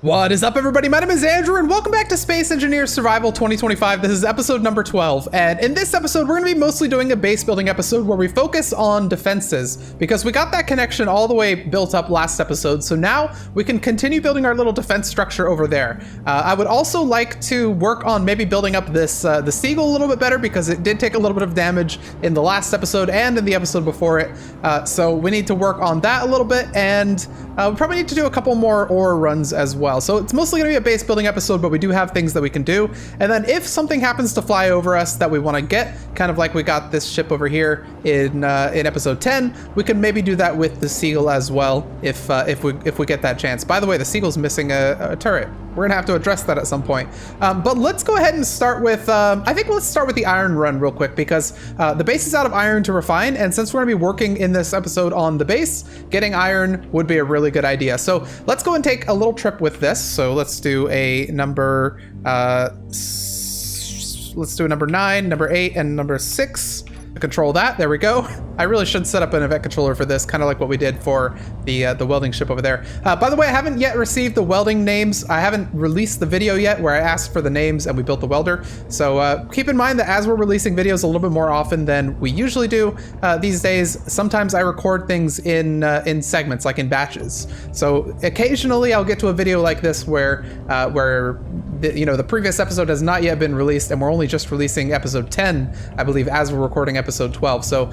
What is up, everybody? My name is Andrew, and welcome back to Space Engineer Survival 2025. This is episode number 12, and in this episode, we're going to be mostly doing a base building episode where we focus on defenses, because we got that connection all the way built up last episode, so now we can continue building our little defense structure over there. I would also like to work on maybe building up this the Seagull a little bit better, because it did take a little bit of damage in the last episode and in the episode before it, so we need to work on that a little bit, and we probably need to do a couple more ore runs as well. So it's mostly going to be a base building episode, but we do have things that we can do. And then if something happens to fly over us that we want to get, kind of like we got this ship over here in episode 10, we can maybe do that with the Seagull as well if we get that chance. By the way, the Seagull's missing a turret. We're gonna have to address that at some point. But let's go ahead and start with, I think let's start with the iron run real quick, because the base is out of iron to refine, and since we're gonna be working in this episode on the base, getting iron would be a really good idea. So let's go and take a little trip with this. So let's do a number, let's do a number 9, number 8, and number 6. Control that. There we go. I really should set up an event controller for this, kind of like what we did for the welding ship over there. By the way, I haven't yet received the welding names. I haven't released the video yet where I asked for the names and we built the welder. So keep in mind that as we're releasing videos a little bit more often than we usually do these days, sometimes I record things in segments, like in batches. So occasionally I'll get to a video like this where the previous episode has not yet been released, and we're only just releasing episode 10, I believe, as we're recording episode 12. So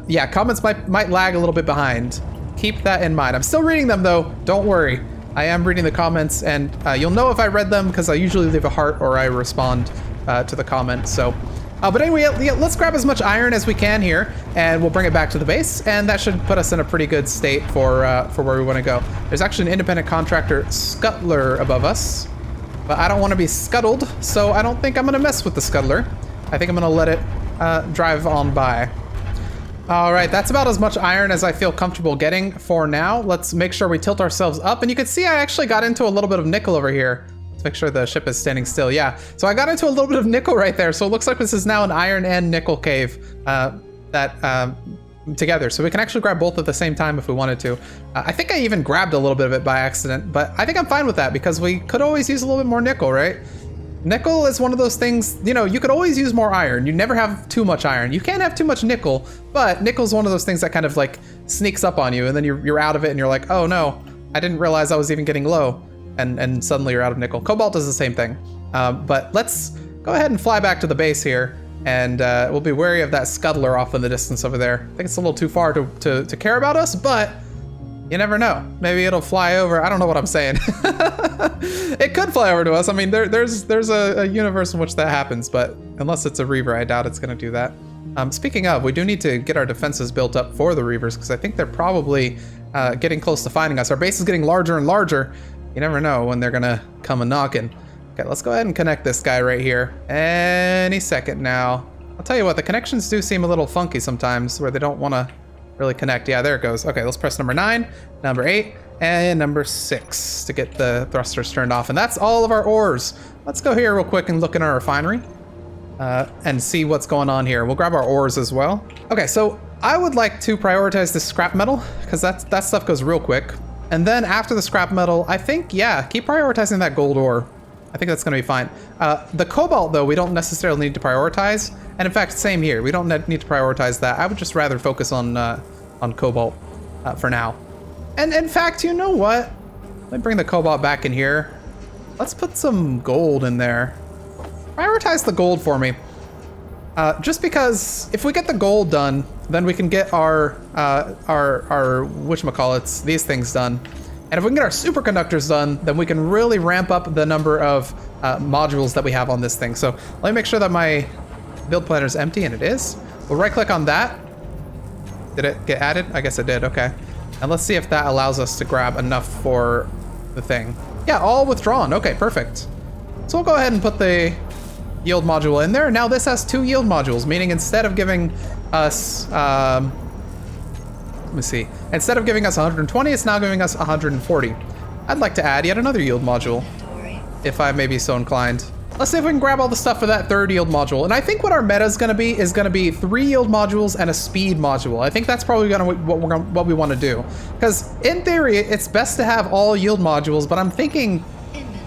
yeah, comments might lag a little bit behind. Keep that in mind. I'm still reading them though, don't worry. I am reading the comments, and you'll know if I read them because I usually leave a heart or I respond to the comment. So but anyway, yeah, let's grab as much iron as we can here, and we'll bring it back to the base, and that should put us in a pretty good state for where we want to go. There's actually an independent contractor scuttler above us, but I don't want to be scuttled, so I don't think I'm going to mess with the scuttler. I think I'm going to let it drive on by. All right, that's about as much iron as I feel comfortable getting for now. Let's make sure we tilt ourselves up, and you can see I actually got into a little bit of nickel over here. Let's make sure the ship is standing still. Yeah, so I got into a little bit of nickel right there, so it looks like this is now an iron and nickel cave together, so we can actually grab both at the same time if we wanted to. I think I even grabbed a little bit of it by accident, but I think I'm fine with that because we could always use a little bit more nickel, right? Nickel is one of those things, you could always use more iron. You never have too much iron. You can't have too much nickel, but nickel is one of those things that kind of like sneaks up on you, and then you're out of it and you're like, oh no, I didn't realize I was even getting low, and suddenly you're out of nickel. Cobalt does the same thing. But let's go ahead and fly back to the base here, and we'll be wary of that scuttler off in the distance over there. I think it's a little too far to care about us, but you never know. Maybe it'll fly over. I don't know what I'm saying. It could fly over to us. I mean, there's a universe in which that happens, but unless it's a Reaver, I doubt it's going to do that. Speaking of, we do need to get our defenses built up for the Reavers, because I think they're probably getting close to finding us. Our base is getting larger and larger. You never know when they're going to come a knocking. Okay, let's go ahead and connect this guy right here. Any second now. I'll tell you what, the connections do seem a little funky sometimes, where they don't want to really connect. Yeah, there it goes. Okay, let's press number 9, number 8, and number 6 to get the thrusters turned off. And that's all of our ores. Let's go here real quick and look in our refinery and see what's going on here. We'll grab our ores as well. Okay, so I would like to prioritize the scrap metal, because that stuff goes real quick. And then after the scrap metal, I think, yeah, keep prioritizing that gold ore. I think that's going to be fine. The cobalt, though, we don't necessarily need to prioritize. And in fact, same here. We don't need to prioritize that. I would just rather focus on cobalt for now. And in fact, you know what? Let me bring the cobalt back in here. Let's put some gold in there. Prioritize the gold for me. Just because if we get the gold done, then we can get our whatchamacallits, these things done. And if we can get our superconductors done, then we can really ramp up the number of modules that we have on this thing. So let me make sure that my build planner is empty, and it is. We'll right click on that. Did it get added? I guess it did, okay. And let's see if that allows us to grab enough for the thing. Yeah, all withdrawn, okay, perfect. So we'll go ahead and put the yield module in there. Now this has 2 yield modules, meaning instead of giving us, let me see. Instead of giving us 120, it's now giving us 140. I'd like to add yet another yield module, if I may be so inclined. Let's see if we can grab all the stuff for that third yield module. And I think what our meta is going to be 3 yield modules and a speed module. I think that's probably what we want to do. Because in theory, it's best to have all yield modules, but I'm thinking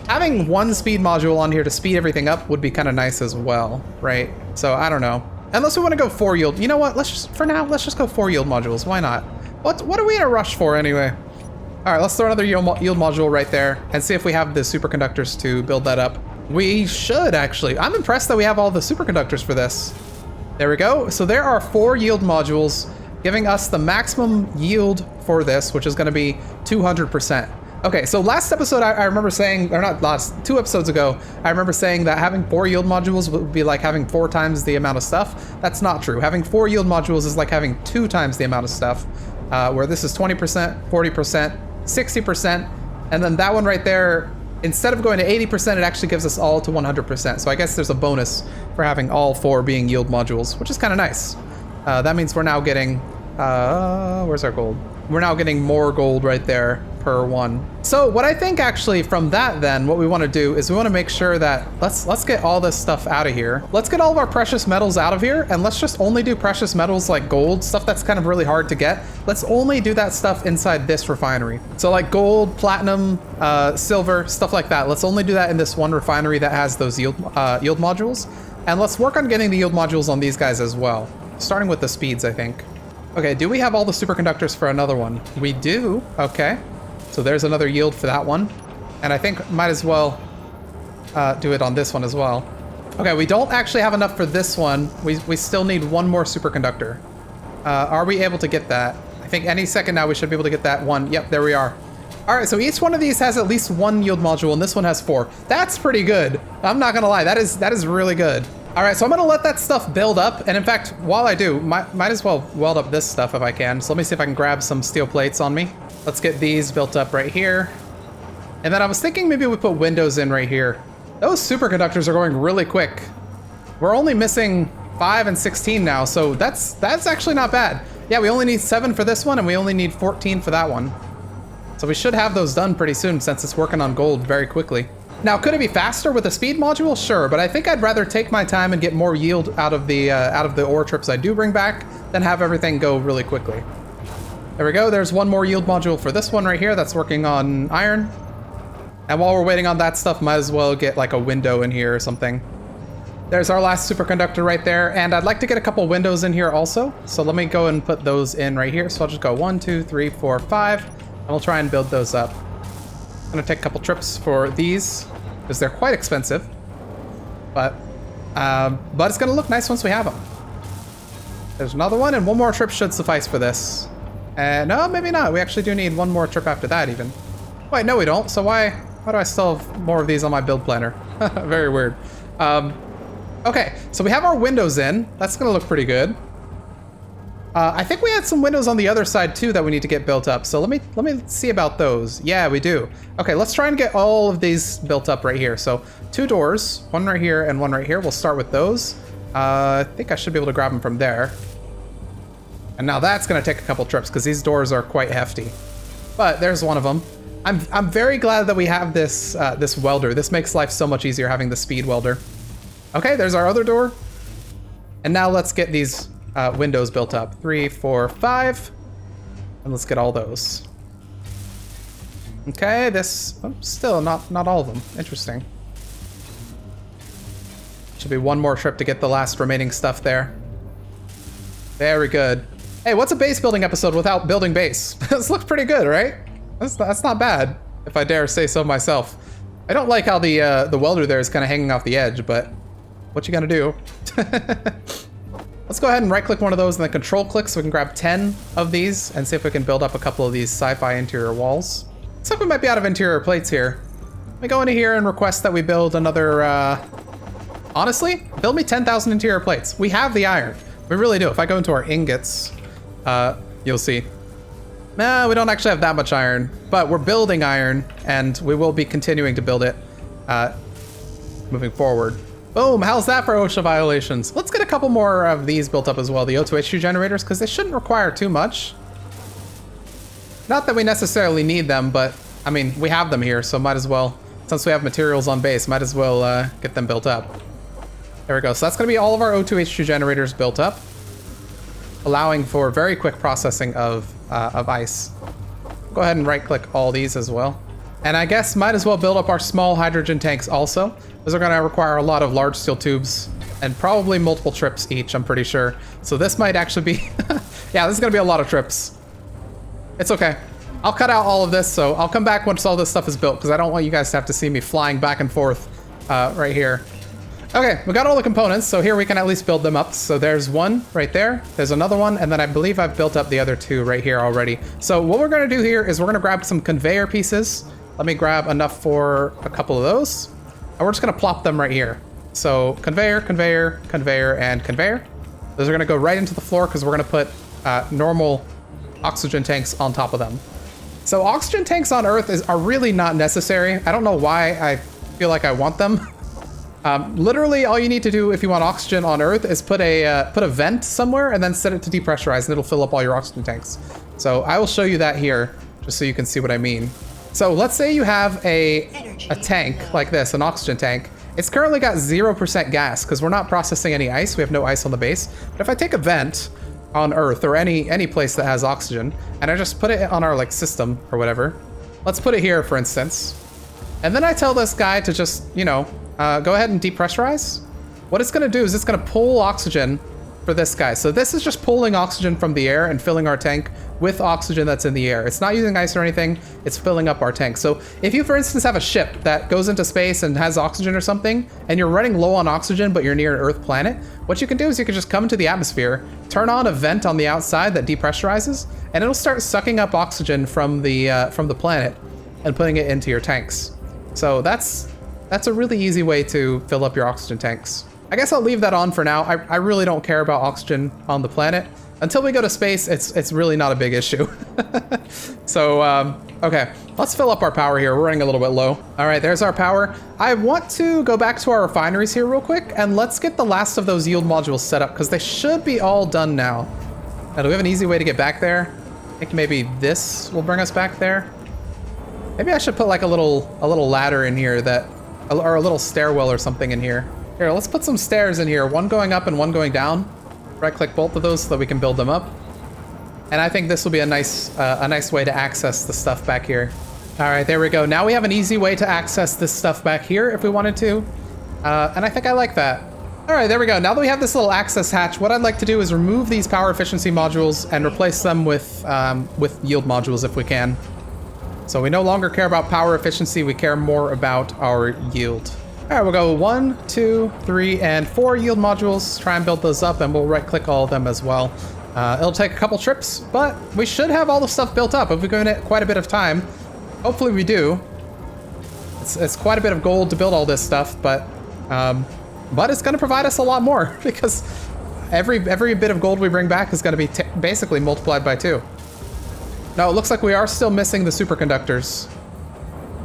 having 1 speed module on here to speed everything up would be kind of nice as well, right? So I don't know. Unless we want to go 4 yield. You know what? For now, let's just go 4 yield modules. Why not? What are we in a rush for anyway? All right, let's throw another yield module right there and see if we have the superconductors to build that up. We should, actually. I'm impressed that we have all the superconductors for this. There we go. So there are 4 yield modules giving us the maximum yield for this, which is going to be 200%. Okay, so last episode I remember saying, or not last, 2 episodes ago, I remember saying that having 4 yield modules would be like having 4 times the amount of stuff. That's not true. Having 4 yield modules is like having 2 times the amount of stuff, where this is 20%, 40%, 60%, and then that one right there, instead of going to 80%, it actually gives us all to 100%. So I guess there's a bonus for having all 4 being yield modules, which is kind of nice. That means we're now getting, where's our gold? We're now getting more gold right there per one. So what I think actually from that then, what we want to do is we want to make sure that, let's get all this stuff out of here. Let's get all of our precious metals out of here, and let's just only do precious metals like gold, stuff that's kind of really hard to get. Let's only do that stuff inside this refinery. So like gold, platinum, silver, stuff like that. Let's only do that in this one refinery that has those yield modules. And let's work on getting the yield modules on these guys as well. Starting with the speeds, I think. Okay, do we have all the superconductors for another one? We do, okay. So there's another yield for that one. And I think might as well do it on this one as well. Okay, we don't actually have enough for this one. We still need 1 more superconductor. Are we able to get that? I think any second now we should be able to get that one. Yep, there we are. All right, so each one of these has at least 1 yield module, and this one has 4. That's pretty good. I'm not gonna lie, that is really good. All right, so I'm gonna let that stuff build up, and in fact, while I do, might as well weld up this stuff if I can. So let me see if I can grab some steel plates on me. Let's get these built up right here. And then I was thinking maybe we put windows in right here. Those superconductors are going really quick. We're only missing 5 and 16 now, so that's actually not bad. Yeah, we only need 7 for this one, and we only need 14 for that one. So we should have those done pretty soon since it's working on gold very quickly. Now, could it be faster with a speed module? Sure, but I think I'd rather take my time and get more yield out of the ore trips I do bring back than have everything go really quickly. There we go. There's 1 more yield module for this one right here that's working on iron. And while we're waiting on that stuff, might as well get like a window in here or something. There's our last superconductor right there, and I'd like to get a couple windows in here also. So let me go and put those in right here. So I'll just go 1, 2, 3, 4, 5, and we'll try and build those up. I'm gonna take a couple trips for these because they're quite expensive, but it's gonna look nice once we have them. There's another one, and 1 more trip should suffice for this. And no, maybe not. We actually do need 1 more trip after that even. Wait, no we don't. So why do I still have more of these on my build planner? Very weird. Okay, so we have our windows in. That's gonna look pretty good. I think we had some windows on the other side too that we need to get built up. So let me see about those. Yeah, we do. Okay, let's try and get all of these built up right here. So 2 doors, 1 right here and 1 right here. We'll start with those. I think I should be able to grab them from there. And now that's gonna take a couple trips because these doors are quite hefty. But there's one of them. I'm very glad that we have this this welder. This makes life so much easier having the speed welder. Okay, there's our other door. And now let's get these windows built up. 3, 4, 5. And let's get all those. Okay, this still not all of them. Interesting. Should be 1 more trip to get the last remaining stuff there. Very good. Hey, what's a base building episode without building base? This looks pretty good, right? That's not bad, if I dare say so myself. I don't like how the welder there is kind of hanging off the edge, but what you gonna do? Let's go ahead and right-click one of those and then control-click so we can grab 10 of these and see if we can build up a couple of these sci-fi interior walls. Looks like we might be out of interior plates here. Let me go into here and request that we build another, honestly, build me 10,000 interior plates. We have the iron. We really do. If I go into our ingots, you'll see. No, we don't actually have that much iron, but we're building iron, and we will be continuing to build it moving forward. Boom, how's that for OSHA violations? Let's get a couple more of these built up as well, the O2H2 generators, because they shouldn't require too much. Not that we necessarily need them, but, I mean, we have them here, so might as well since we have materials on base, might as well get them built up. There we go. So that's going to be all of our O2H2 generators built up, allowing for very quick processing of ice. Go ahead and right-click all these as well. And I guess might as well build up our small hydrogen tanks also. Those are going to require a lot of large steel tubes and probably multiple trips each, I'm pretty sure. So this might actually be... yeah, this is going to be a lot of trips. It's okay. I'll cut out all of this, so I'll come back once all this stuff is built, because I don't want you guys to have to see me flying back and forth right here. Okay, we got all the components, so here we can at least build them up. So there's one right there, there's another one, and then I believe I've built up the other two right here already. So what we're going to do here is we're going to grab some conveyor pieces. Let me grab enough for a couple of those, and we're just going to plop them right here. So conveyor, conveyor, conveyor, and conveyor. Those are going to go right into the floor because we're going to put normal oxygen tanks on top of them. So oxygen tanks on Earth are really not necessary. I don't know why I feel like I want them. Literally, all you need to do if you want oxygen on Earth is put a vent somewhere and then set it to depressurize, and it'll fill up all your oxygen tanks. So I will show you that here, just so you can see what I mean. So let's say you have a tank like this, an oxygen tank. It's currently got 0% gas because we're not processing any ice. We have no ice on the base. But if I take a vent on Earth or any place that has oxygen, and I just put it on our like system or whatever, let's put it here for instance, and then I tell this guy to just, you know, go ahead and depressurize. What it's going to do is it's going to pull oxygen for this guy. So this is just pulling oxygen from the air and filling our tank with oxygen that's in the air. It's not using ice or anything. It's filling up our tank. So if you, for instance, have a ship that goes into space and has oxygen or something, and you're running low on oxygen, but you're near an Earth planet, what you can do is you can just come into the atmosphere, turn on a vent on the outside that depressurizes, and it'll start sucking up oxygen from the planet and putting it into your tanks. So that's a really easy way to fill up your oxygen tanks. I guess I'll leave that on for now. I really don't care about oxygen on the planet. Until we go to space, it's really not a big issue. So, okay, let's fill up our power here. We're running a little bit low. All right, there's our power. I want to go back to our refineries here real quick, and let's get the last of those yield modules set up, because they should be all done now. Now, do we have an easy way to get back there? I think maybe this will bring us back there. Maybe I should put like a little ladder in here or a little stairwell or something in here. Here, let's put some stairs in here, one going up and one going down. Right-click both of those so that we can build them up. And I think this will be a nice way to access the stuff back here. All right, there we go. Now we have an easy way to access this stuff back here if we wanted to. And I think I like that. All right, there we go. Now that we have this little access hatch, what I'd like to do is remove these power efficiency modules and replace them with yield modules if we can. So we no longer care about power efficiency, we care more about our yield. All right, we'll go 1, 2, 3, and 4 yield modules. Try and build those up, and we'll right-click all of them as well. It'll take a couple trips, but we should have all the stuff built up if we go in it quite a bit of time. Hopefully we do. It's quite a bit of gold to build all this stuff, but it's going to provide us a lot more because every bit of gold we bring back is going to be basically multiplied by 2. Now it looks like we are still missing the superconductors,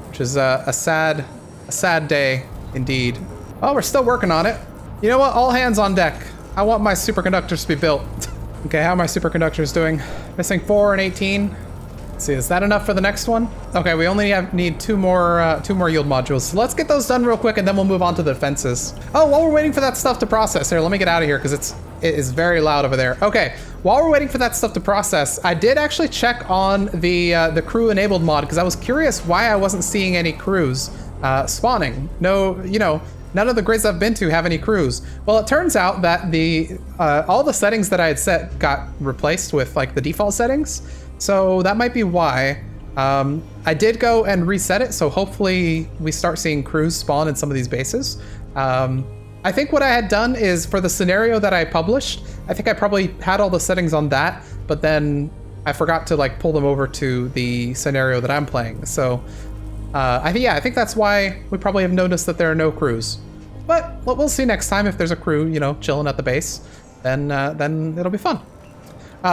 which is a sad day. Indeed. Oh, we're still working on it. You know what? All hands on deck. I want my superconductors to be built. Okay, how are my superconductors doing? Missing 4 and 18. Let's see, is that enough for the next one? Okay, we only need two more yield modules. So let's get those done real quick, and then we'll move on to the fences. Oh, while we're waiting for that stuff to process, here, let me get out of here because it is very loud over there. Okay, while we're waiting for that stuff to process, I did actually check on the crew enabled mod because I was curious why I wasn't seeing any crews spawning. No, you know, none of the grids I've been to have any crews. Well, it turns out that all the settings that I had set got replaced with like the default settings. So that might be why. I did go and reset it, so hopefully we start seeing crews spawn in some of these bases. I think what I had done is for the scenario that I published, I think I probably had all the settings on that, but then I forgot to like pull them over to the scenario that I'm playing. So I think that's why we probably have noticed that there are no crews. But we'll see next time if there's a crew, you know, chilling at the base. Then it'll be fun.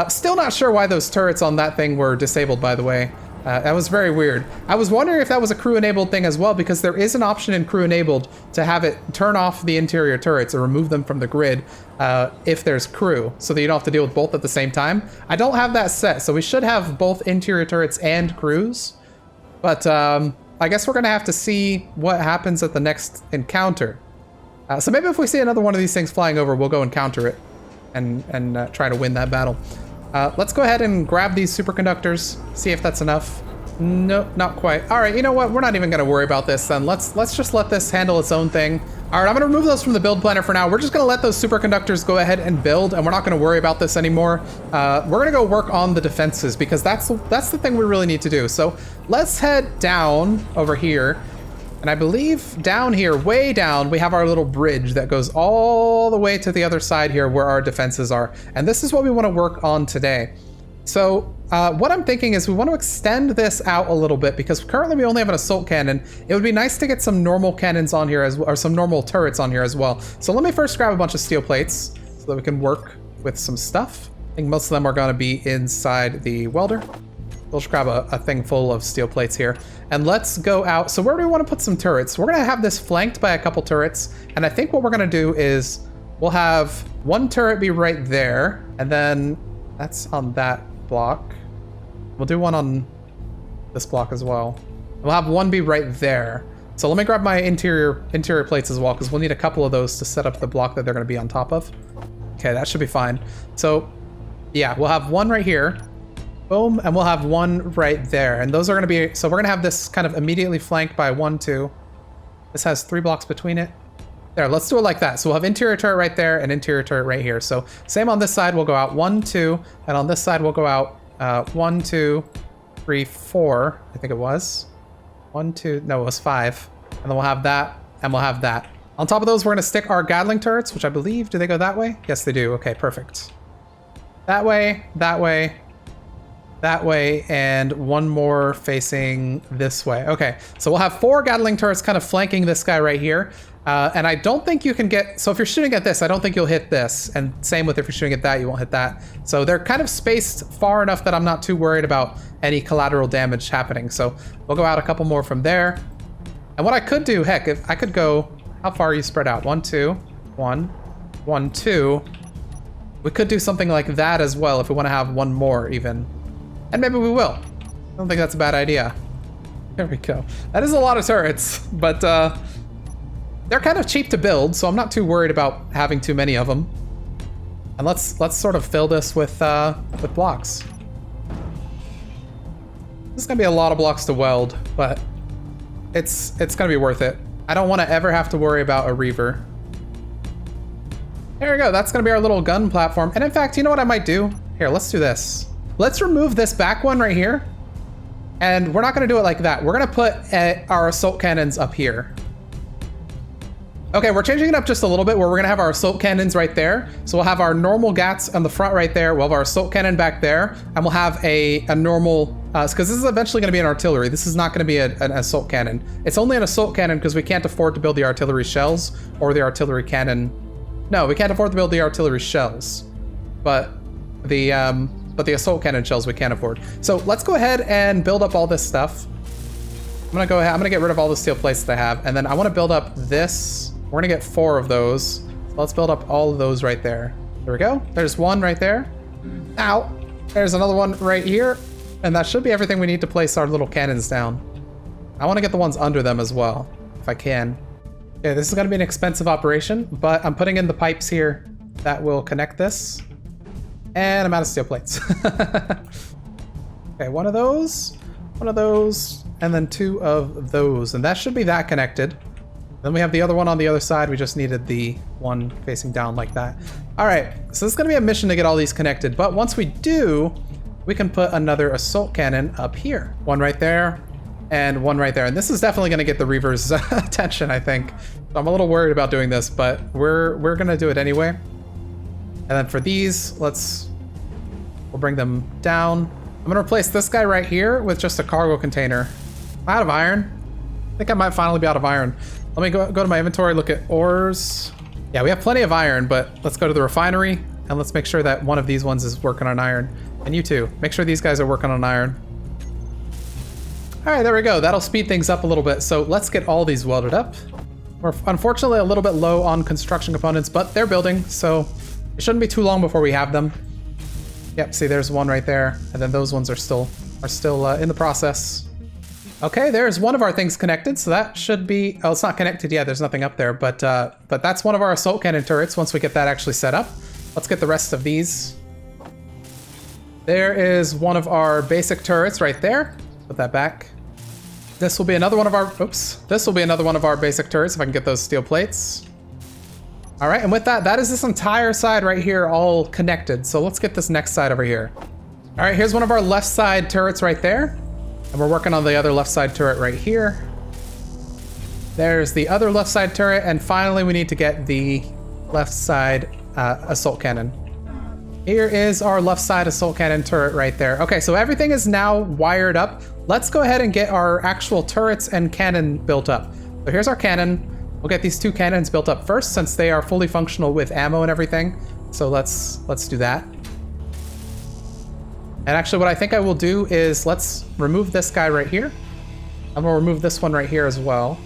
Still not sure why those turrets on that thing were disabled, by the way. That was very weird. I was wondering if that was a crew enabled thing as well, because there is an option in crew enabled to have it turn off the interior turrets or remove them from the grid if there's crew, so that you don't have to deal with both at the same time. I don't have that set, so we should have both interior turrets and crews. But I guess we're gonna have to see what happens at the next encounter. So maybe if we see another one of these things flying over, we'll go and counter it and try to win that battle. Let's go ahead and grab these superconductors, see if that's enough. No, not quite. All right, you know what? We're not even gonna worry about this then. Let's just let this handle its own thing. All right, I'm gonna remove those from the build planner for now. We're just gonna let those superconductors go ahead and build, and we're not gonna worry about this anymore. We're gonna go work on the defenses because that's the thing we really need to do. So let's head down over here. And I believe down here, way down, we have our little bridge that goes all the way to the other side here where our defenses are. And this is what we want to work on today. So what I'm thinking is we want to extend this out a little bit because currently we only have an assault cannon. It would be nice to get some normal cannons on here as well, or some normal turrets on here as well. So let me first grab a bunch of steel plates so that we can work with some stuff. I think most of them are going to be inside the welder. We'll just grab a thing full of steel plates here. And let's go out. So where do we want to put some turrets? We're going to have this flanked by a couple turrets. And I think what we're going to do is we'll have one turret be right there. And then that's on that block. We'll do one on this block as well. We'll have one be right there. So let me grab my interior plates as well, because we'll need a couple of those to set up the block that they're going to be on top of. Okay, that should be fine. So yeah, we'll have one right here. Boom, and we'll have one right there. And those are going to be, so we're going to have this kind of immediately flanked by 1, 2. This has 3 blocks between it. There, let's do it like that. So we'll have interior turret right there and interior turret right here. So same on this side, we'll go out 1, 2, and on this side we'll go out 1, 2, 3, 4, I think it was. 1, 2, no, it was 5. And then we'll have that, and we'll have that. On top of those, we're going to stick our Gatling turrets, which I believe, do they go that way? Yes, they do. Okay, perfect. That way, that way, that way, and one more facing this way. Okay, so we'll have 4 Gatling turrets kind of flanking this guy right here. And I don't think you can get, so if you're shooting at this, I don't think you'll hit this. And same with if you're shooting at that, you won't hit that. So they're kind of spaced far enough that I'm not too worried about any collateral damage happening. So we'll go out a couple more from there. And what I could do, heck, if I could go, how far are you spread out? 1, 2, 1, 1, 2. We could do something like that as well if we want to have one more even. And maybe we will. I don't think that's a bad idea. There we go. That is a lot of turrets, but they're kind of cheap to build, so I'm not too worried about having too many of them. And let's sort of fill this with blocks. This is gonna be a lot of blocks to weld, but it's gonna be worth it. I don't want to ever have to worry about a reaver. There we go. That's gonna be our little gun platform. And in fact, you know what I might do? Here, let's do this. Let's remove this back one right here. And we're not going to do it like that. We're going to put our assault cannons up here. Okay, we're changing it up just a little bit where we're going to have our assault cannons right there. So we'll have our normal GATs on the front right there. We'll have our assault cannon back there. And we'll have a normal, because this is eventually going to be an artillery. This is not going to be an assault cannon. It's only an assault cannon because we can't afford to build the artillery shells or the artillery cannon. No, we can't afford to build the artillery shells. But the assault cannon shells we can't afford. So let's go ahead and build up all this stuff. I'm gonna get rid of all the steel plates that I have, and then I want to build up this. We're gonna get 4 of those. So let's build up all of those right there. There we go. There's one right there. Ow. There's another one right here. And that should be everything we need to place our little cannons down. I want to get the ones under them as well, if I can. Okay, this is gonna be an expensive operation, but I'm putting in the pipes here that will connect this. And I'm out of steel plates. Okay, one of those, and then 2 of those. And that should be that connected. Then we have the other one on the other side. We just needed the one facing down like that. All right, so this is gonna be a mission to get all these connected. But once we do, we can put another assault cannon up here. One right there, and one right there. And this is definitely gonna get the Reaver's attention, I think. So I'm a little worried about doing this, but we're gonna do it anyway. And then for these, we'll bring them down. I'm gonna replace this guy right here with just a cargo container. I'm out of iron. I think I might finally be out of iron. Let me go to my inventory, look at ores. Yeah, we have plenty of iron, but let's go to the refinery and let's make sure that one of these ones is working on iron. And you too, make sure these guys are working on iron. All right, there we go. That'll speed things up a little bit. So let's get all these welded up. We're unfortunately a little bit low on construction components, but they're building, so it shouldn't be too long before we have them. Yep, see there's one right there, and then those ones are still in the process. Okay, there's one of our things connected, so that should be... Oh, it's not connected yet. There's nothing up there, but that's one of our assault cannon turrets once we get that actually set up. Let's get the rest of these. There is one of our basic turrets right there. Put that back. This will be another one of our... Oops. This will be another one of our basic turrets if I can get those steel plates. All right, and with that, that is this entire side right here all connected. So let's get this next side over here. All right, here's one of our left side turrets right there. And we're working on the other left side turret right here. There's the other left side turret. And finally, we need to get the left side assault cannon. Here is our left side assault cannon turret right there. Okay, so everything is now wired up. Let's go ahead and get our actual turrets and cannon built up. So here's our cannon. We'll get these two cannons built up first since they are fully functional with ammo and everything. So let's do that. And actually what I think I will do is let's remove this guy right here. I'm gonna remove this one right here as well.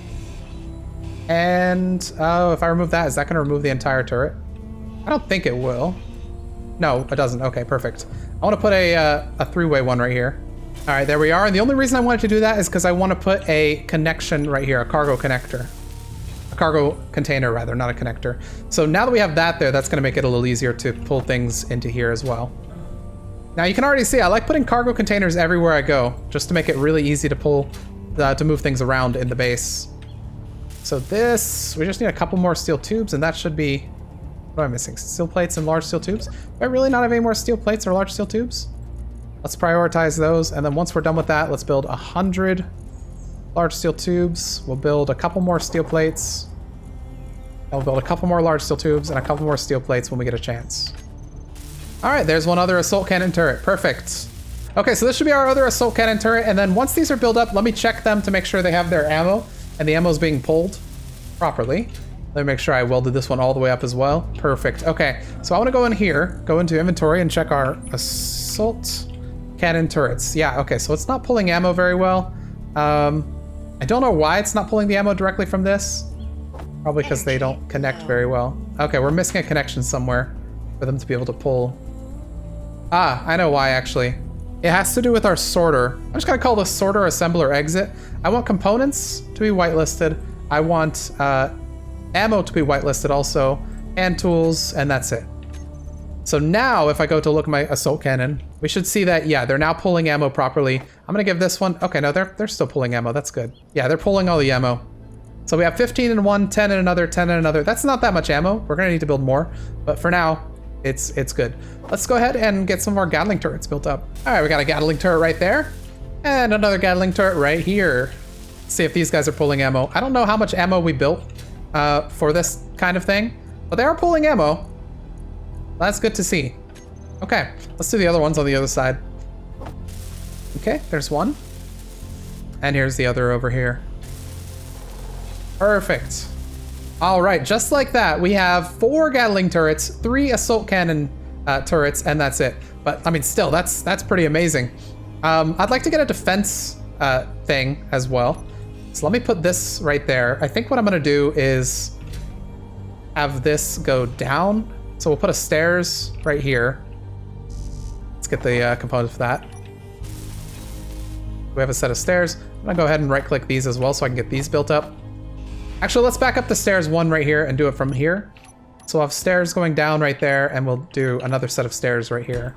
And if I remove that, is that gonna remove the entire turret? I don't think it will. No, it doesn't. Okay, perfect. I wanna put a three-way one right here. All right, there we are. And the only reason I wanted to do that is because I wanna put a connection right here, a cargo connector. A cargo container rather, not a connector. So now that we have that there, that's gonna make it a little easier to pull things into here as well. Now you can already see I like putting cargo containers everywhere I go, just to make it really easy to pull, to move things around in the base. So this, we just need a couple more steel tubes and that should be, what am I missing? Steel plates and large steel tubes? Do I really not have any more steel plates or large steel tubes? Let's prioritize those. And then once we're done with that, let's build 100 large steel tubes. We'll build a couple more steel plates. And we'll build a couple more large steel tubes and a couple more steel plates when we get a chance. All right, there's one other assault cannon turret. Perfect. Okay, so this should be our other assault cannon turret. And then once these are built up, let me check them to make sure they have their ammo and the ammo is being pulled properly. Let me make sure I welded this one all the way up as well. Perfect. Okay, so I want to go in here, go into inventory and check our assault cannon turrets. Yeah, okay, so it's not pulling ammo very well. I don't know why it's not pulling the ammo directly from this. Probably because they don't connect very well. Okay, we're missing a connection somewhere for them to be able to pull. Ah, I know why actually. It has to do with our sorter. I'm just gonna call this sorter assembler exit. I want components to be whitelisted. I want ammo to be whitelisted also, and tools, and that's it. So now if I go to look at my assault cannon, we should see that, yeah, they're now pulling ammo properly. I'm gonna give this one, okay, no, they're still pulling ammo, that's good. Yeah, they're pulling all the ammo. So we have 15 in one, 10 in another, 10 in another. That's not that much ammo. We're gonna need to build more, but for now, it's good. Let's go ahead and get some of our Gatling turrets built up. All right, we got a Gatling turret right there, and another Gatling turret right here. Let's see if these guys are pulling ammo. I don't know how much ammo we built for this kind of thing, but they are pulling ammo. That's good to see. Okay, let's do the other ones on the other side. Okay, there's one. And here's the other over here. Perfect. All right, just like that, we have 4 Gatling turrets, 3 assault cannon turrets, and that's it. But I mean, still, that's pretty amazing. I'd like to get a defense thing as well. So let me put this right there. I think what I'm gonna do is have this go down. So we'll put a stairs right here. Let's get the components for that. We have a set of stairs. I'm gonna go ahead and right click these as well so I can get these built up. Actually, let's back up the stairs one right here and do it from here. So we'll have stairs going down right there and we'll do another set of stairs right here.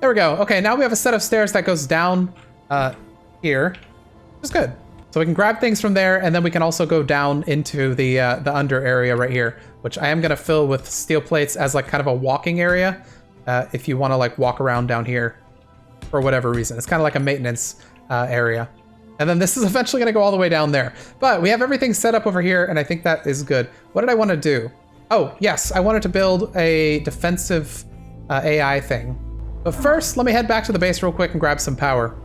There we go. Okay, now we have a set of stairs that goes down here, which is good. So we can grab things from there and then we can also go down into the under area right here, which I am gonna fill with steel plates as like kind of a walking area if you wanna like walk around down here for whatever reason. It's kind of like a maintenance area. And then this is eventually gonna go all the way down there. But we have everything set up over here and I think that is good. What did I wanna do? Oh, yes, I wanted to build a defensive AI thing. But first, let me head back to the base real quick and grab some power.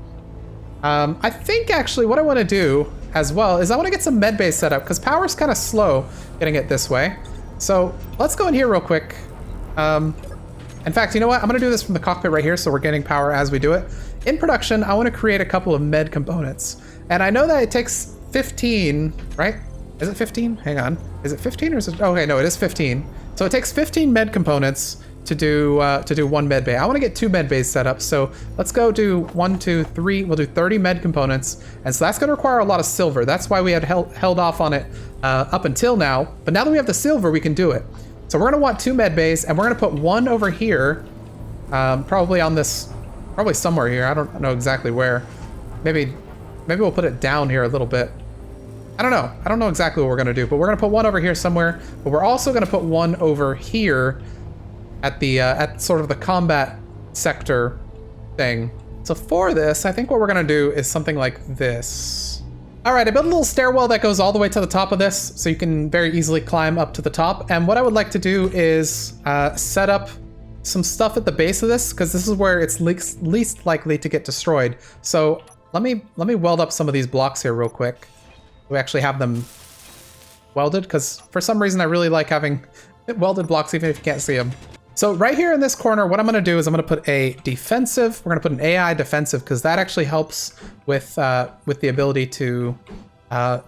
I think actually what I wanna do as well is I wanna get some med base set up because power's kind of slow getting it this way. So let's go in here real quick. In fact, you know what? I'm gonna do this from the cockpit right here so we're getting power as we do it. In production, I want to create a couple of med components. And I know that it takes 15, right? Is it 15? Hang on. Is it 15 or is it? Okay, no, it is 15. So it takes 15 med components to do one med bay. I want to get 2 med bays set up. So let's go do 1, 2, 3. We'll do 30 med components, and so that's going to require a lot of silver. That's why we had held off on it up until now. But now that we have the silver, we can do it. So we're going to want 2 med bays, and we're going to put one over here, probably on this, probably somewhere here. I don't know exactly where. Maybe we'll put it down here a little bit. I don't know. I don't know exactly what we're going to do, but we're going to put one over here somewhere. But we're also going to put one over here at the at sort of the combat sector thing. So for this, I think what we're going to do is something like this. All right, I built a little stairwell that goes all the way to the top of this, so you can very easily climb up to the top. And what I would like to do is set up some stuff at the base of this, because this is where it's least likely to get destroyed. So let me weld up some of these blocks here real quick. We actually have them welded, because for some reason I really like having welded blocks even if you can't see them. So right here in this corner, what I'm going to do is I'm going to put a defensive. We're going to put an AI defensive, because that actually helps with the ability to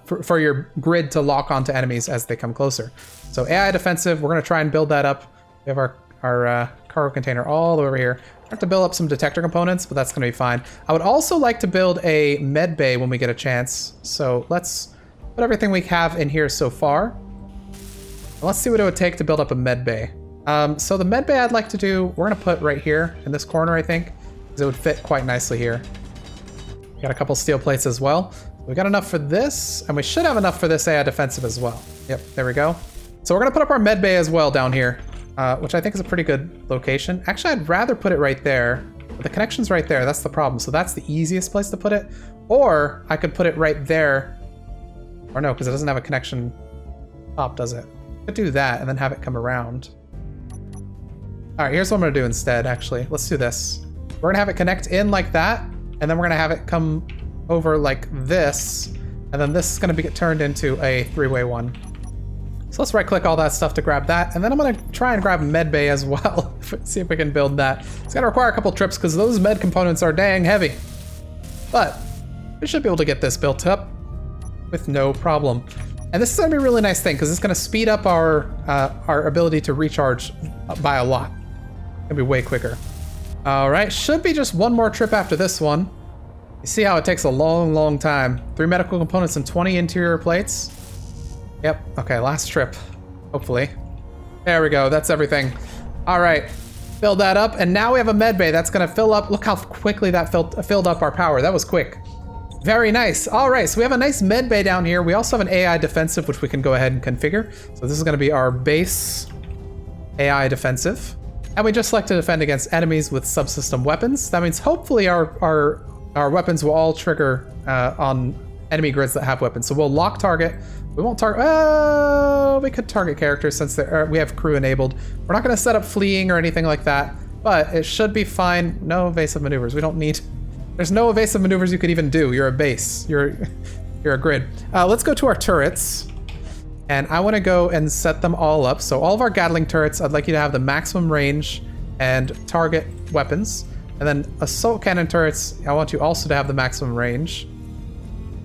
for your grid to lock onto enemies as they come closer. So AI defensive, we're going to try and build that up. We have our cargo container all the way over here. I have to build up some detector components, but that's going to be fine. I would also like to build a med bay when we get a chance. So let's put everything we have in here so far. Let's see what it would take to build up a med bay. So the med bay I'd like to do, we're going to put right here in this corner, I think, because it would fit quite nicely here. Got a couple steel plates as well. We got enough for this, and we should have enough for this AI defensive as well. Yep, there we go. So we're going to put up our med bay as well down here. Which I think is a pretty good location. Actually, I'd rather put it right there. But the connection's right there. That's the problem. So that's the easiest place to put it. Or I could put it right there. Or no, because it doesn't have a connection top, does it? I could do that and then have it come around. All right, here's what I'm going to do instead, actually. Let's do this. We're going to have it connect in like that. And then we're going to have it come over like this. And then this is going to get turned into a 3-way one. So let's right click all that stuff to grab that. And then I'm going to try and grab med bay as well. See if we can build that. It's going to require a couple trips because those med components are dang heavy. But we should be able to get this built up with no problem. And this is going to be a really nice thing because it's going to speed up our ability to recharge by a lot. It's going to be way quicker. All right, should be just one more trip after this one. You see how it takes a long, long time. 3 medical components and 20 interior plates. Yep, okay, last trip, hopefully. There we go, that's everything. All right, build that up, and now we have a med bay that's gonna fill up. Look how quickly that filled up our power. That was quick. Very nice. All right, so we have a nice med bay down here. We also have an AI defensive, which we can go ahead and configure. So this is gonna be our base AI defensive. And we just like to defend against enemies with subsystem weapons. That means hopefully our weapons will all trigger on enemy grids that have weapons. So we'll lock target. We won't target. Oh, we could target characters since we have crew enabled. We're not going to set up fleeing or anything like that, but it should be fine. No evasive maneuvers. We don't need. There's no evasive maneuvers you could even do. You're a base. You're a grid. Let's go to our turrets, and I want to go and set them all up. So all of our Gatling turrets, I'd like you to have the maximum range and target weapons, and then assault cannon turrets, I want you also to have the maximum range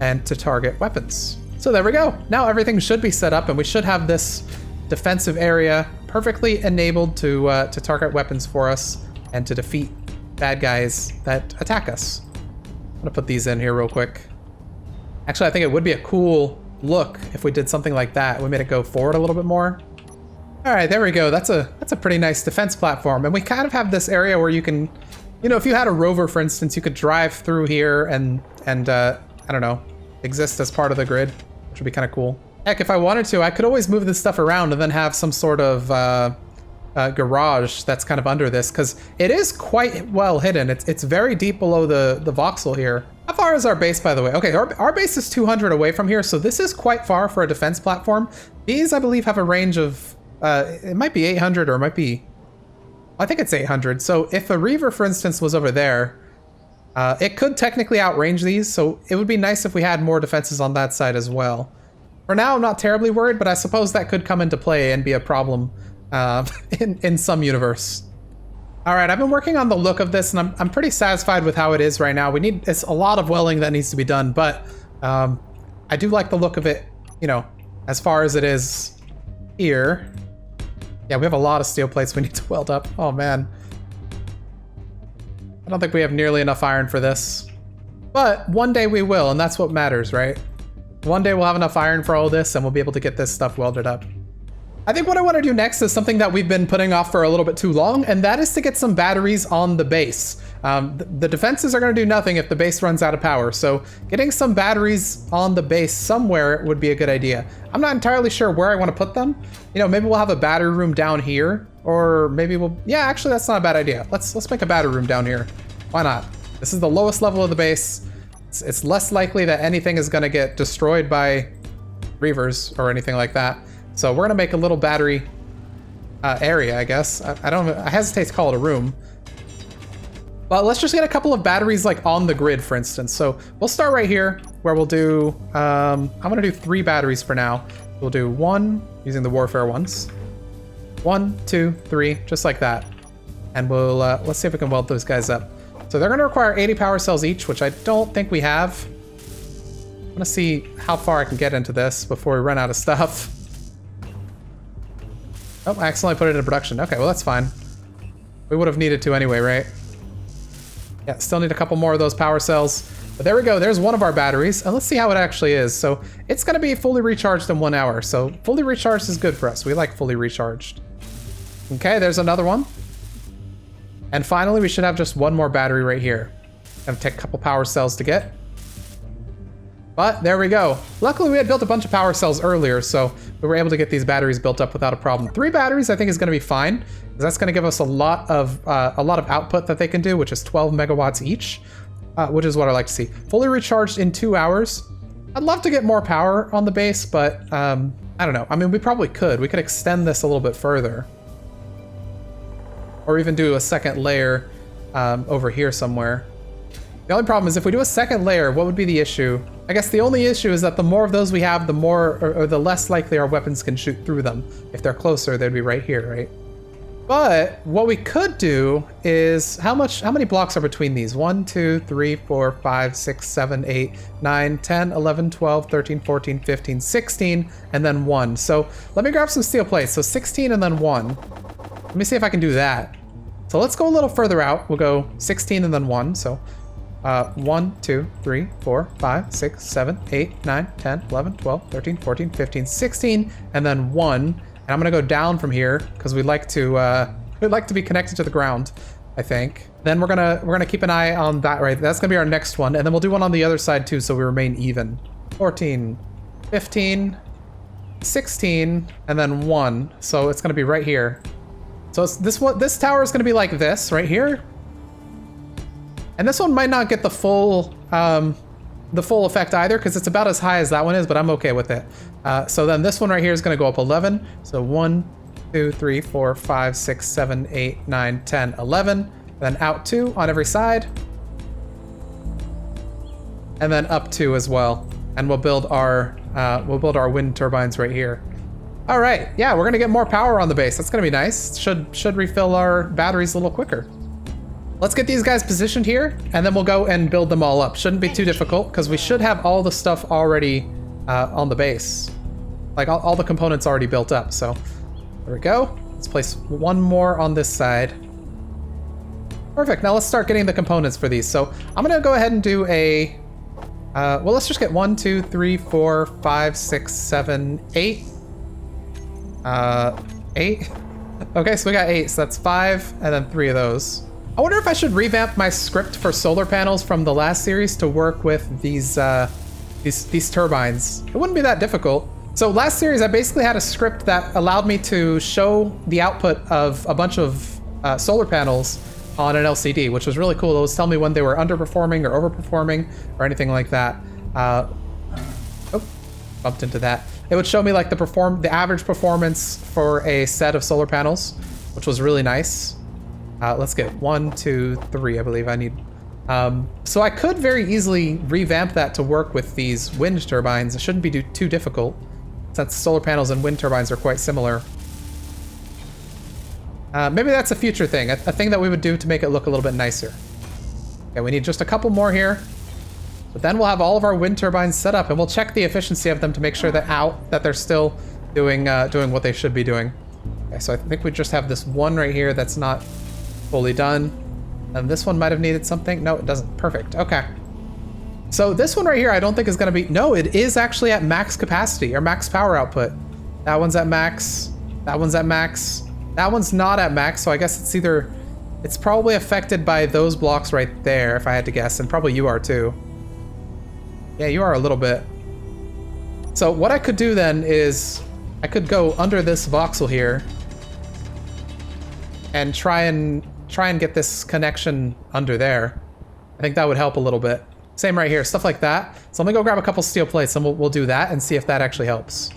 and to target weapons. So there we go. Now everything should be set up, and we should have this defensive area perfectly enabled to target weapons for us and to defeat bad guys that attack us. I'm gonna put these in here real quick. Actually, I think it would be a cool look if we did something like that. We made it go forward a little bit more. All right, there we go. That's a pretty nice defense platform, and we kind of have this area where you can, you know, if you had a rover, for instance, you could drive through here and I don't know, exist as part of the grid, which would be kind of cool. Heck, if I wanted to, I could always move this stuff around and then have some sort of garage that's kind of under this, because it is quite well hidden. It's very deep below the voxel here. How far is our base, by the way? Okay, our base is 200 away from here, so this is quite far for a defense platform. These, I believe, have a range of, it might be 800 or it might be, I think it's 800. So if a Reaver, for instance, was over there, it could technically outrange these, so it would be nice if we had more defenses on that side as well. For now, I'm not terribly worried, but I suppose that could come into play and be a problem in some universe. All right, I've been working on the look of this, and I'm pretty satisfied with how it is right now. It's a lot of welding that needs to be done, but I do like the look of it, you know, as far as it is here. Yeah, we have a lot of steel plates we need to weld up. Oh, man. I don't think we have nearly enough iron for this. But one day we will, and that's what matters, right? One day we'll have enough iron for all this, and we'll be able to get this stuff welded up. I think what I want to do next is something that we've been putting off for a little bit too long, and that is to get some batteries on the base. The defenses are going to do nothing if the base runs out of power, so getting some batteries on the base somewhere would be a good idea. I'm not entirely sure where I want to put them. You know, maybe we'll have a battery room down here, or maybe we'll... Yeah, actually, that's not a bad idea. Let's make a battery room down here. Why not? This is the lowest level of the base. It's less likely that anything is going to get destroyed by reavers or anything like that. So we're gonna make a little battery area, I guess. I hesitate to call it a room. But let's just get a couple of batteries like on the grid, for instance. So we'll start right here where we'll do, I'm gonna do 3 batteries for now. We'll do 1 using the warfare ones. 1, 2, 3, just like that. And we'll, let's see if we can weld those guys up. So they're gonna require 80 power cells each, which I don't think we have. I'm gonna see how far I can get into this before we run out of stuff. Oh, I accidentally put it into production. Okay, well that's fine. We would have needed to anyway, right? Yeah, still need a couple more of those power cells. But there we go, there's one of our batteries. And let's see how it actually is. So it's gonna be fully recharged in 1 hour. So fully recharged is good for us. We like fully recharged. Okay, there's another one. And finally, we should have just 1 more battery right here. Gonna take a couple power cells to get. But there we go. Luckily, we had built a bunch of power cells earlier, so we were able to get these batteries built up without a problem. 3 batteries, I think, is going to be fine, because that's going to give us a lot of output that they can do, which is 12 megawatts each, which is what I like to see. Fully recharged in 2 hours. I'd love to get more power on the base, but I don't know. I mean, we probably could. We could extend this a little bit further, or even do a second layer over here somewhere. The only problem is if we do a second layer, what would be the issue? I guess the only issue is that the more of those we have, the more or the less likely our weapons can shoot through them. If they're closer, they'd be right here, right? But what we could do is how many blocks are between these? 1, 2, 3, 4, 5, 6, 7, 8, 9, 10, 11, 12, 13, 14, 15, 16, and then 1. So let me grab some steel plates. So 16 and then 1. Let me see if I can do that. So let's go a little further out. We'll go 16 and then 1. So 1, 2, 3, 4, 5, 6, 7, 8, 9, 10, 11, 12, 13, 14, 15, 16, and then 1. And I'm gonna go down from here because we'd like to be connected to the ground, I think. Then we're gonna keep an eye on that, right? That's gonna be our next one, and then we'll do one on the other side too, so we remain even. 14, 15, 16, and then 1. So it's gonna be right here. So this tower is gonna be like this right here. And this one might not get the full effect either, because it's about as high as that one is, but I'm okay with it. So then this one right here is going to go up 11. So 1, 2, 3, 4, 5, 6, 7, 8, 9, 10, 11. Then out 2 on every side. And then up 2 as well. And we'll build our wind turbines right here. All right, yeah, we're going to get more power on the base. That's going to be nice. Should refill our batteries a little quicker. Let's get these guys positioned here, and then we'll go and build them all up. Shouldn't be too difficult, because we should have all the stuff already on the base. Like, all the components already built up, so there we go. Let's place 1 more on this side. Perfect, now let's start getting the components for these. So I'm gonna go ahead and do a, well, let's just get 1, 2, 3, 4, 5, 6, 7, 8. 8? Okay, so we got 8, so that's 5, and then 3 of those. I wonder if I should revamp my script for solar panels from the last series to work with these turbines. It wouldn't be that difficult. So last series, I basically had a script that allowed me to show the output of a bunch of solar panels on an LCD, which was really cool. It was telling me when they were underperforming or overperforming or anything like that. Oh, bumped into that. It would show me like the average performance for a set of solar panels, which was really nice. Let's get 1, 2, 3, I believe I need. So I could very easily revamp that to work with these wind turbines. It shouldn't be too difficult, since solar panels and wind turbines are quite similar. Maybe that's a future thing, a thing that we would do to make it look a little bit nicer. Okay, we need just a couple more here. But then we'll have all of our wind turbines set up, and we'll check the efficiency of them to make sure that they're still doing what they should be doing. Okay, so I think we just have this one right here that's not fully done. And this one might have needed something. No, it doesn't. Perfect. Okay. So this one right here, I don't think is going to be... No, it is actually at max capacity or max power output. That one's at max. That one's at max. That one's not at max, so I guess it's either... It's probably affected by those blocks right there, if I had to guess, and probably you are too. Yeah, you are a little bit. So what I could do then is I could go under this voxel here and try and get this connection under there. I think that would help a little bit. Same right here, stuff like that. So let me go grab a couple steel plates and we'll do that and see if that actually helps.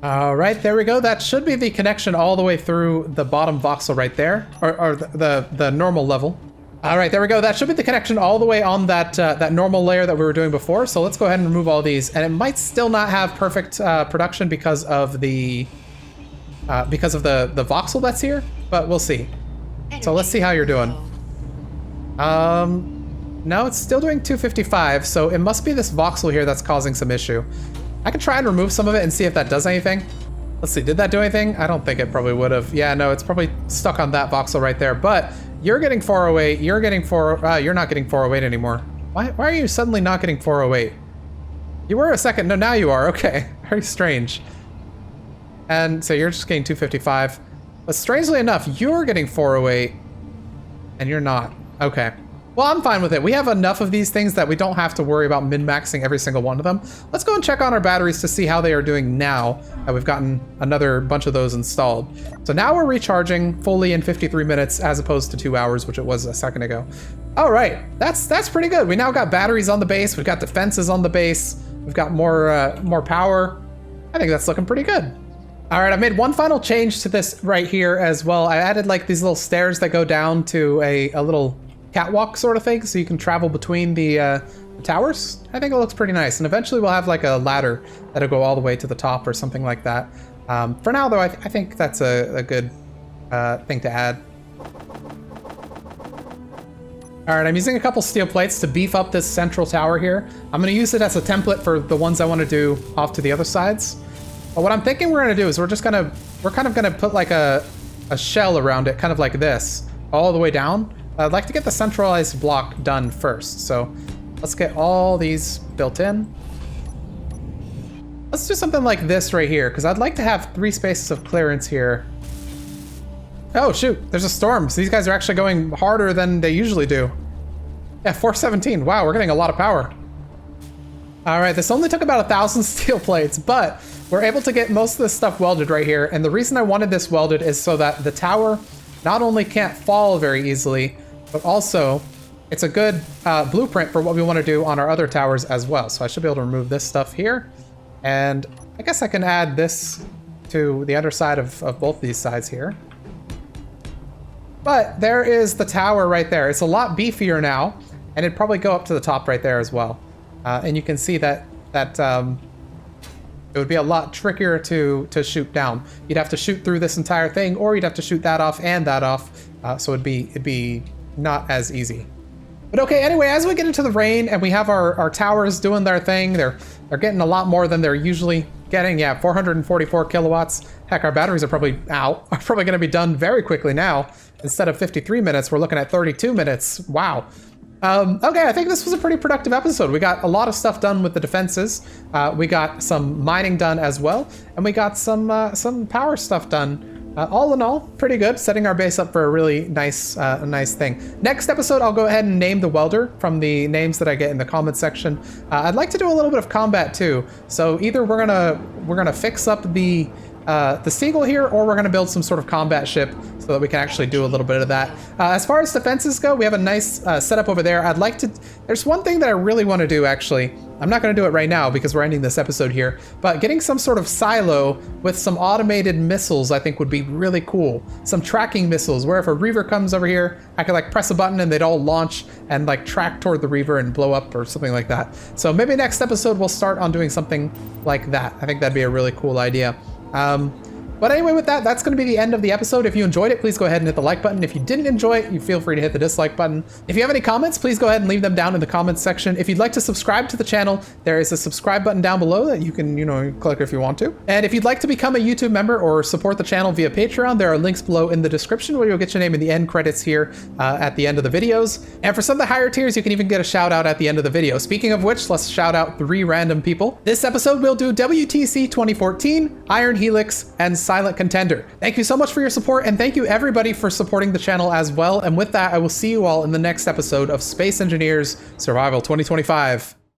All right, there we go. That should be the connection all the way through the bottom voxel right there, or the normal level. All right, there we go. That should be the connection all the way on that that normal layer that we were doing before. So let's go ahead and remove all these. And it might still not have perfect production because of the voxel that's here, but we'll see. So let's see how you're doing. No, it's still doing 255, so it must be this voxel here that's causing some issue. I can try and remove some of it and see if that does anything. Let's see, did that do anything? I don't think it probably would have. Yeah, no, it's probably stuck on that voxel right there, but you're getting 408, you're getting you're not getting 408 anymore. Why are you suddenly not getting 408? You were a second, no, now you are, okay. Very strange. And so you're just getting 255. But strangely enough, you're getting 408 and you're not. Okay. Well, I'm fine with it. We have enough of these things that we don't have to worry about min-maxing every single one of them. Let's go and check on our batteries to see how they are doing now that we've gotten another bunch of those installed. So now we're recharging fully in 53 minutes as opposed to 2 hours, which it was a second ago. All right, that's pretty good. We now got batteries on the base. We've got defenses on the base. We've got more power. I think that's looking pretty good. All right, I made one final change to this right here as well. I added like these little stairs that go down to a little catwalk sort of thing, so you can travel between the towers. I think it looks pretty nice, and eventually we'll have like a ladder that'll go all the way to the top or something like that. For now, though, I think that's a good thing to add. All right, I'm using a couple steel plates to beef up this central tower here. I'm going to use it as a template for the ones I want to do off to the other sides. But what I'm thinking we're going to do is we're kind of going to put like a shell around it, kind of like this, all the way down. I'd like to get the centralized block done first, so let's get all these built in. Let's do something like this right here, because I'd like to have 3 spaces of clearance here. Oh shoot, there's a storm, so these guys are actually going harder than they usually do. Yeah, 417, wow, we're getting a lot of power. All right, this only took about 1,000 steel plates, but we're able to get most of this stuff welded right here, and the reason I wanted this welded is so that the tower not only can't fall very easily, but also it's a good blueprint for what we want to do on our other towers as well. So I should be able to remove this stuff here. And I guess I can add this to the underside of both these sides here. But there is the tower right there. It's a lot beefier now, and it'd probably go up to the top right there as well. And you can see that it would be a lot trickier to shoot down. You'd have to shoot through this entire thing, or you'd have to shoot that off and that off. So it'd be not as easy. But okay, anyway, as we get into the rain and we have our towers doing their thing, they're getting a lot more than they're usually getting. Yeah, 444 kilowatts. Heck, our batteries are probably out. Are probably going to be done very quickly now. Instead of 53 minutes, we're looking at 32 minutes. Wow. Okay, I think this was a pretty productive episode. We got a lot of stuff done with the defenses. We got some mining done as well, and we got some power stuff done. All in all, pretty good, setting our base up for a really nice thing. Next episode, I'll go ahead and name the welder from the names that I get in the comment section. I'd like to do a little bit of combat too. So either we're gonna fix up the Seagull here, or we're gonna build some sort of combat ship so that we can actually do a little bit of that. As far as defenses go, we have a nice setup over there. There's one thing that I really want to do actually. I'm not going to do it right now because we're ending this episode here, but getting some sort of silo with some automated missiles I think would be really cool. Some tracking missiles where if a reaver comes over here, I could like press a button and they'd all launch and like track toward the reaver and blow up or something like that. So maybe next episode we'll start on doing something like that. I think that'd be a really cool idea. But But anyway, with that, that's going to be the end of the episode. If you enjoyed it, please go ahead and hit the like button. If you didn't enjoy it, you feel free to hit the dislike button. If you have any comments, please go ahead and leave them down in the comments section. If you'd like to subscribe to the channel, there is a subscribe button down below that you can, click if you want to. And if you'd like to become a YouTube member or support the channel via Patreon, there are links below in the description where you'll get your name in the end credits here at the end of the videos. And for some of the higher tiers, you can even get a shout out at the end of the video. Speaking of which, let's shout out 3 random people. This episode we'll do WTC 2014, Iron Helix, and Silent Contender. Thank you so much for your support, and thank you everybody for supporting the channel as well. And with that, I will see you all in the next episode of Space Engineers Survival 2025.